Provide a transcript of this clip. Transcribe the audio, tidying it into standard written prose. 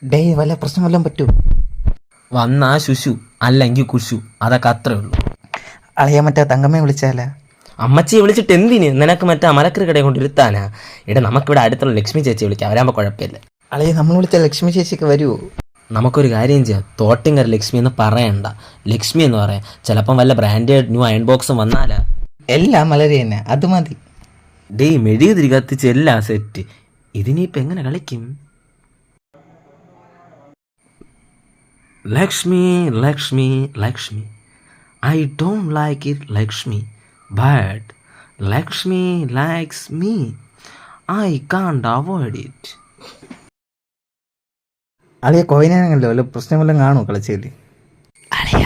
Day വല്ല പ്രശ്നം വല്ലതും പറ്റൂ? വന്നാ ശുശു അല്ലെങ്കിൽ കുശു, അതൊക്കെ അത്രേ ഉള്ളൂ. അളിയാ മറ്റേ തങ്കമ്മയെ വിളിച്ചാലാ? അമ്മച്ചിയെ വിളിച്ചിട്ട് എന്തിന്? നിനക്ക് മറ്റേ മലക്കറി കടയെ കൊണ്ടിരുത്താനാ? ഇവിടെ നമുക്കിവിടെ അടുത്തുള്ള ലക്ഷ്മി ചേച്ചി വിളിക്കാം, അവരാകുമ്പോൾ കുഴപ്പമില്ല. അളിയെ നമ്മൾ വിളിച്ച ലക്ഷ്മി ചേച്ചിക്ക് വരുമോ? നമുക്കൊരു കാര്യം ചെയ്യാം, തോട്ടിങ്കര ലക്ഷ്മി എന്ന് പറയണ്ട, ലക്ഷ്മി എന്ന് പറയാം. ചിലപ്പം വല്ല ബ്രാൻഡഡ് ന്യൂ അയൺ ബോക്സും വന്നാലാ. എല്ലാം മലരി തന്നെ, അത് മതി. ഡേയ് മെഴുകുതിരി കത്തിച്ച് എല്ലാം സെറ്റ്. ഇതിനിപ്പോൾ എങ്ങനെ കളിക്കും? Lakshmi Lakshmi Lakshmi, I don't like it Lakshmi, but Lakshmi likes me, I can't avoid it. അളിയെ കോയിനാണല്ലോ, വല്ല പ്രശ്നം വല്ലതും കാണുമോ കളിച്ചേല്?